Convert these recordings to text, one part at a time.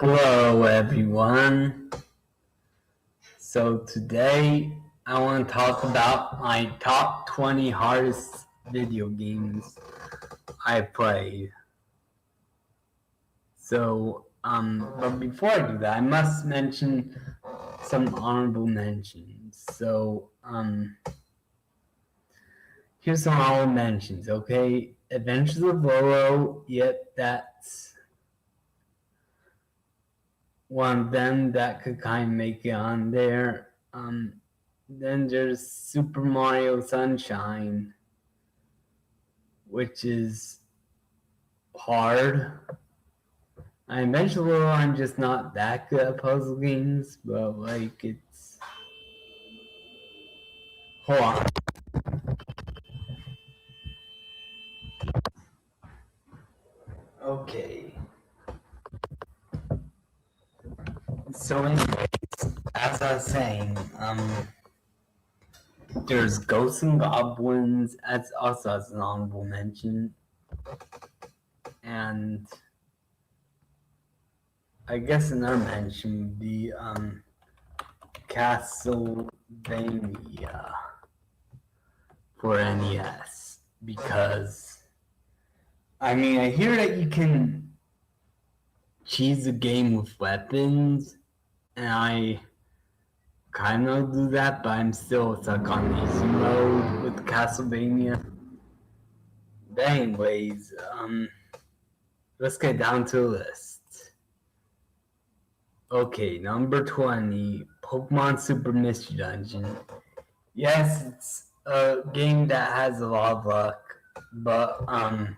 Hello everyone. So today I want to talk about my top 20 hardest video games I played. But before I do that, I must mention some honorable mentions. Here's some honorable mentions, okay? Adventures of Lolo, yep, that's one of them that could kind of make it on there. Then there's Super Mario Sunshine, which is hard. I'm just not that good at puzzle games, but it's. Hold on. Okay. So, anyways, as I was saying, there's Ghosts and Goblins as also as an honorable mention, and I guess another mention would be Castlevania for NES, because I hear that you can cheese the game with weapons, and I kind of do that, but I'm still stuck on easy mode with Castlevania. But anyways, let's get down to the list. Okay, number 20, Pokemon Super Mystery Dungeon. Yes, it's a game that has a lot of luck, but and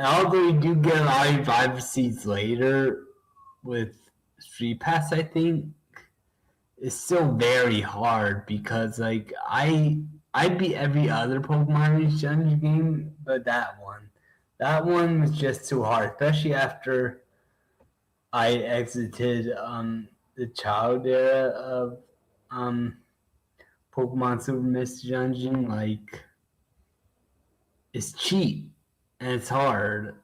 although you do get a lot of revive seeds later with Street Pass, I think it's still very hard because I beat every other Pokemon Dungeon game, but that one was just too hard, especially after I exited the child era of Pokemon Super Mystery Dungeon. Like, it's cheap and it's hard,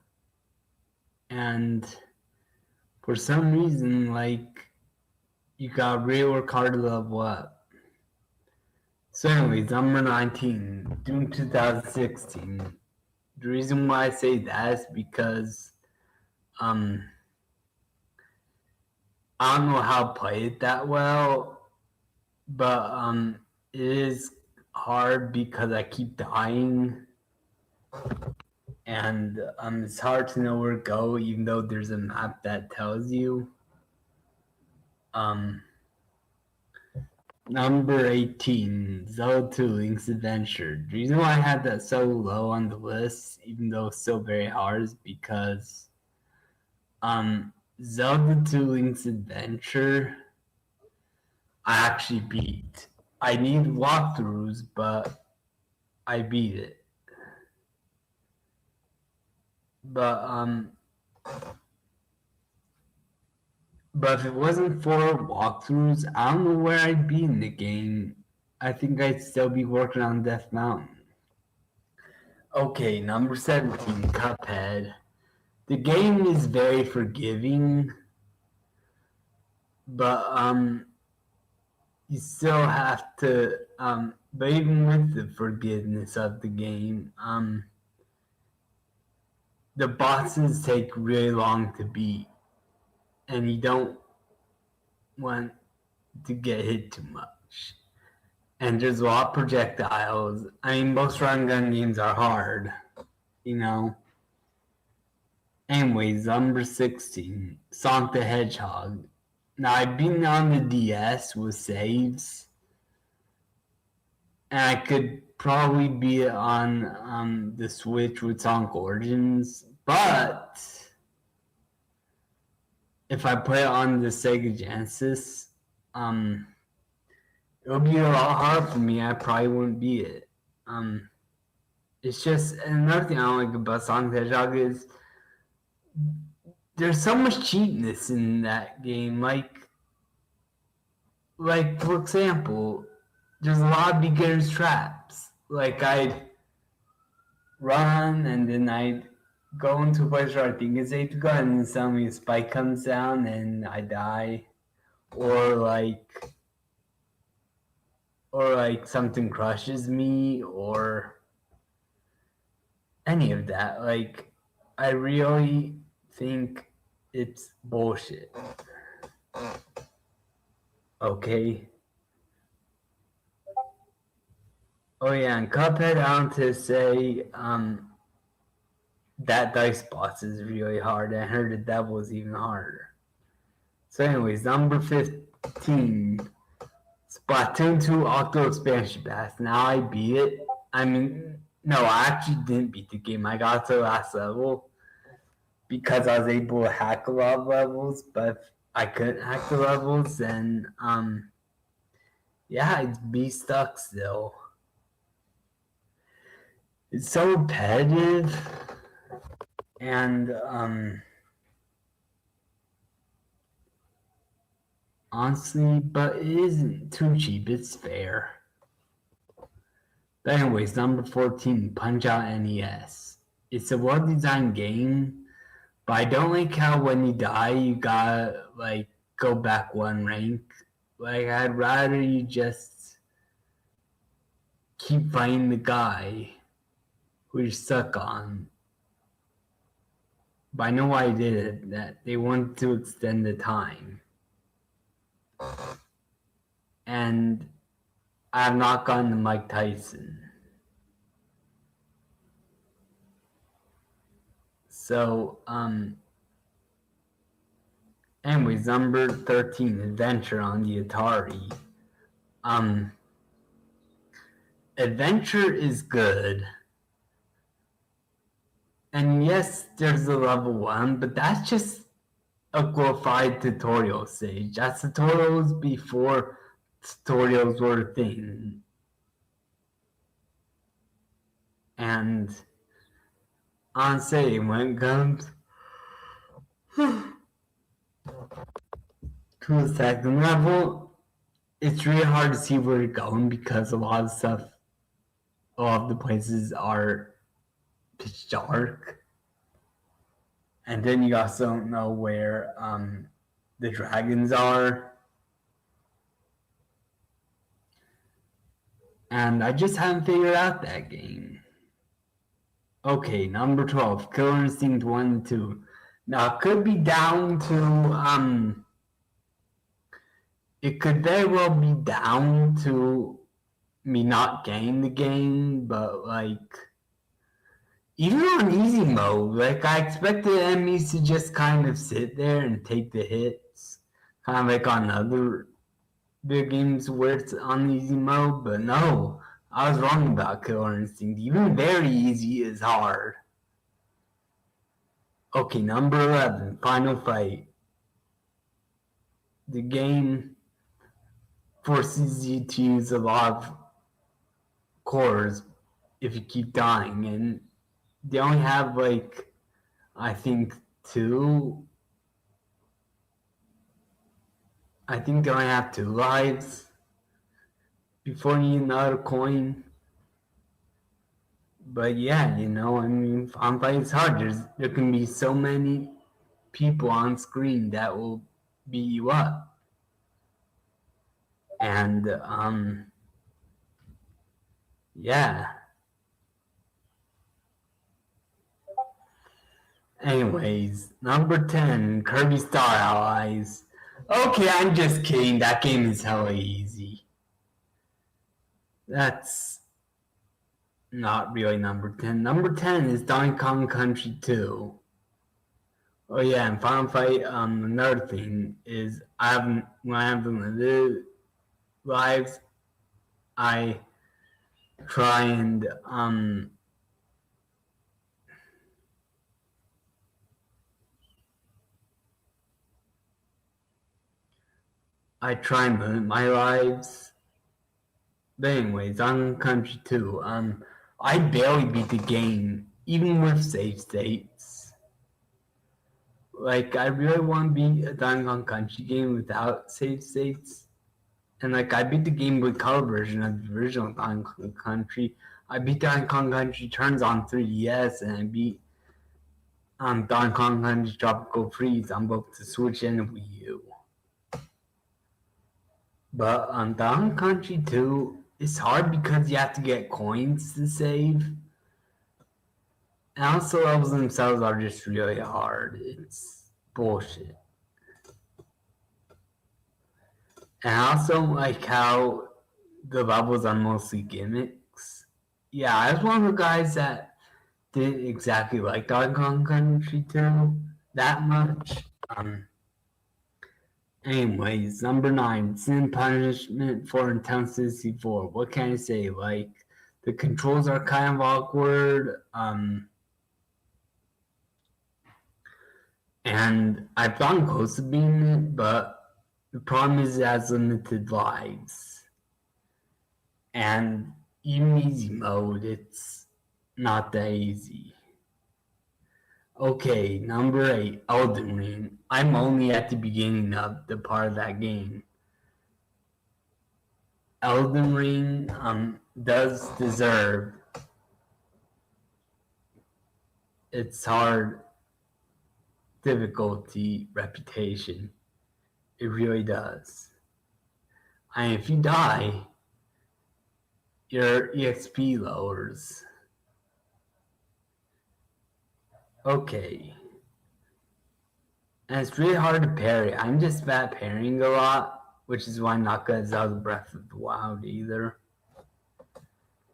and for some reason, you got really work hard to level up. So anyways, number 19, Doom 2016. The reason why I say that is because I don't know how to play it that well, but it is hard because I keep dying, and it's hard to know where to go even though there's a map that tells you. Number 18, Zelda 2 Link's Adventure. The reason why I had that so low on the list, even though it's still very hard, is because Zelda 2 Link's Adventure I actually beat. I need walkthroughs, but I beat it. But if it wasn't for walkthroughs, I don't know where I'd be in the game. I think I'd still be working on Death Mountain. Okay, number 17, Cuphead. The game is very forgiving, but you still have to but even with the forgiveness of the game, the bosses take really long to beat, and you don't want to get hit too much. And there's a lot of projectiles. Most run gun games are hard, you know. Anyways, number 16, Sonic the Hedgehog. Now, I've been on the DS with saves, and I could probably beat it on the Switch with Sonic Origins, but if I put it on the Sega Genesis, it would be a lot harder for me. I probably wouldn't beat it. It's just another thing I don't like about Sonic the Hedgehog is there's so much cheapness in that game. Like for example, there's a lot of beginner's traps. Like I'd run and then I'd go into a place where I think it's safe to go, and then suddenly a spike comes down and I die, or something crushes me, or any of that. Like, I really think it's bullshit. Okay. Oh yeah, and Cuphead, I want to say, that dice boss is really hard. I heard the devil is even harder. So anyways, number 15, Splatoon 2 Octo Expansion Pass. Now I beat it. I mean, no, I actually didn't beat the game. I got to the last level because I was able to hack a lot of levels, but if I couldn't hack the levels, then yeah, I'd be stuck still. It's so repetitive, and honestly, but it isn't too cheap. It's fair. But anyways, number 14, Punch Out NES. It's a well-designed game, but I don't like how when you die, you gotta like go back one rank. Like, I'd rather you just keep fighting the guy who you're stuck on. But I know why they did it. That they wanted to extend the time. And I have not gotten to Mike Tyson. So, anyways, number 13, Adventure on the Atari. Adventure is good. And yes, there's a level 1, but that's just a glorified tutorial stage. That's tutorials before tutorials were a thing. And honestly, when it comes to the second level, it's really hard to see where you're going because a lot of the places are pitch dark. And then you also don't know where the dragons are. And I just haven't figured out that game. Okay, number 12, Killer Instinct 1 and 2. Now, it could be down to, it could very well be down to me not getting the game, but like, even on easy mode, like, I expected enemies to just kind of sit there and take the hits, kind of like on other video games where it's on easy mode, but no, I was wrong about Killer Instinct. Even very easy is hard. Okay, number 11, Final Fight. The game forces you to use a lot of cores if you keep dying, and they only have like, I think two. I think they only have 2 lives before you need another coin. But yeah, I mean, Final Fight is hard. There can be so many people on screen that will beat you up. And yeah. Anyways, number 10, Kirby Star Allies. Okay, I'm just kidding. That game is hella easy. That's not really number 10. Number 10 is Donkey Kong Country 2. Oh yeah, and Final Fight, another thing is when I have limited lives, I try and limit my lives. But anyways, on Country 2, I barely beat the game, even with save states. Like, I really want to beat a Donkey Kong Country game without save states. And like, I beat the Game Boy Color version of the original Donkey Kong Country. I beat Donkey Kong Country Turns on 3DS, and I beat Donkey Kong Country Tropical Freeze on both the Switch and the Wii U. But Donkey Kong Country 2, it's hard because you have to get coins to save. And also levels themselves are just really hard. It's bullshit. And I also like how the levels are mostly gimmicks. Yeah, I was one of the guys that didn't exactly like Donkey Kong Country 2 that much. Anyways, number 9, Sin Punishment for Intense 64. What can I say? Like, the controls are kind of awkward. And I've gotten close to beating it, but the problem is it has limited lives. And even easy mode, it's not that easy. Okay, number 8, Elden Ring. I'm only at the beginning of the part of that game. Elden Ring does deserve its hard difficulty reputation. It really does. And if you die, your EXP lowers. Okay. And it's really hard to parry. I'm just bad parrying a lot, which is why I'm not good at Zelda Breath of the Wild either.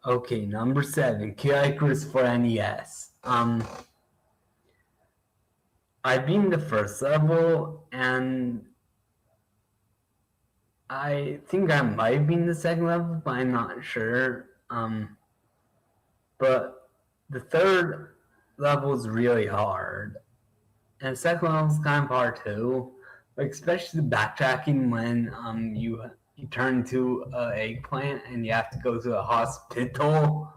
Okay, number 7, Kid Icarus for NES. I've been the first level, and I think I might have been the second level, but I'm not sure. But the third level is really hard. And the second level is kind of hard too. Like, especially the backtracking when you turn into an eggplant and you have to go to a hospital.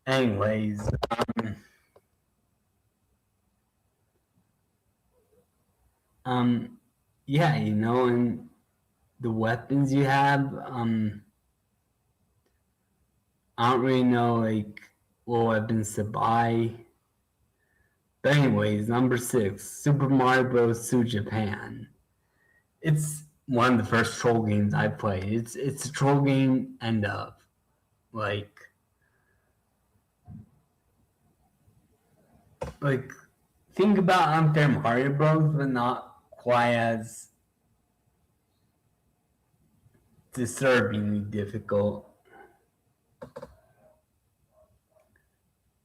Anyways, yeah, you know, and the weapons you have, I don't really know like what weapons to buy. But anyways, number 6, Super Mario Bros. 2 Japan. It's one of the first troll games I played. It's a troll game end up. Like think about Unfair Mario Bros, but not quite as disturbingly difficult.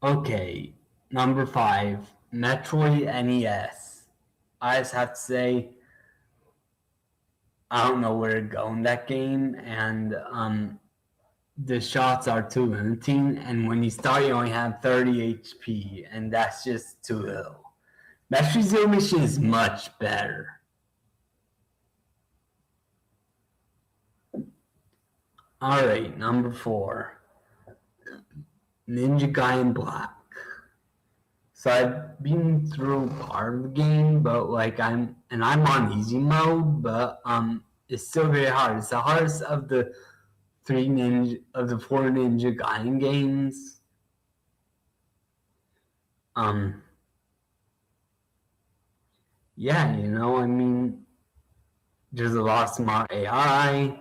Okay, number 5, Metroid NES. I just have to say, I don't know where to go in that game, and the shots are too limiting, and when you start, you only have 30 HP, and that's just too little. Metroid Zero Mission is much better. Alright, number 4, Ninja Gaiden Black. So I've been through part of the game, but like I'm on easy mode, but it's still very hard. It's the hardest of the 4 Ninja Gaiden games. Yeah, you know, I mean, there's a lot of smart AI.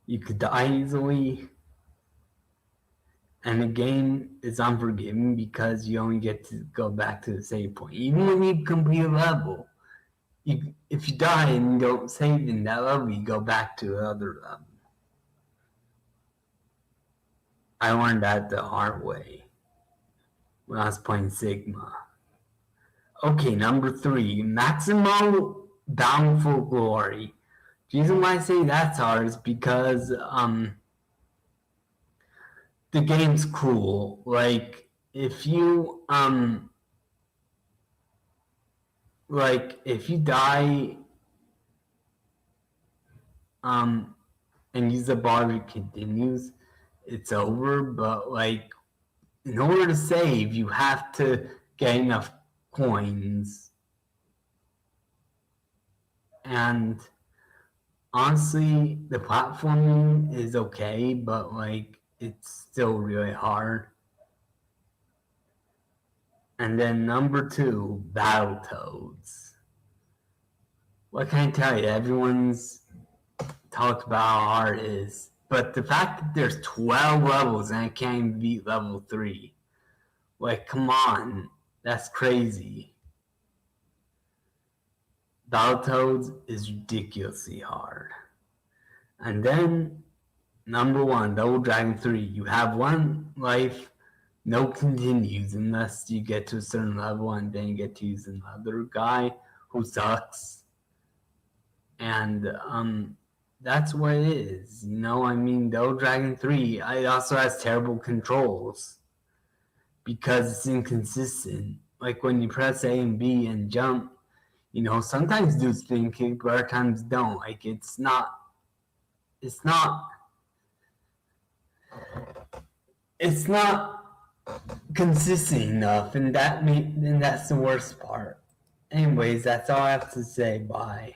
You could die easily. And the game is unforgiving because you only get to go back to the save point. Even when you complete a level, if you die and you don't save in that level, you go back to the other level. I learned that the hard way when I was playing Sigma. Okay, number 3, Maximo Bountiful Glory. The reason why I say that's hard is because the game's cool. Like if you die and use the bar that continues, it's over. But like in order to save, you have to get enough coins. And honestly, the platforming is okay, but like it's still really hard. And then number 2, Battletoads. What can I tell you? Everyone's talked about how hard it is, but the fact that there's 12 levels and I can't even beat level 3, like, come on, that's crazy. Battletoads is ridiculously hard. And then number 1, Double Dragon 3. You have 1 life, no continues unless you get to a certain level, and then you get to use another guy who sucks. And that's what it is. You know, I mean, Double Dragon 3, it also has terrible controls because it's inconsistent. Like when you press A and B and jump, you know, sometimes do spin kick, but other times don't. Like it's not consistent enough, and that's the worst part. Anyways, that's all I have to say. Bye.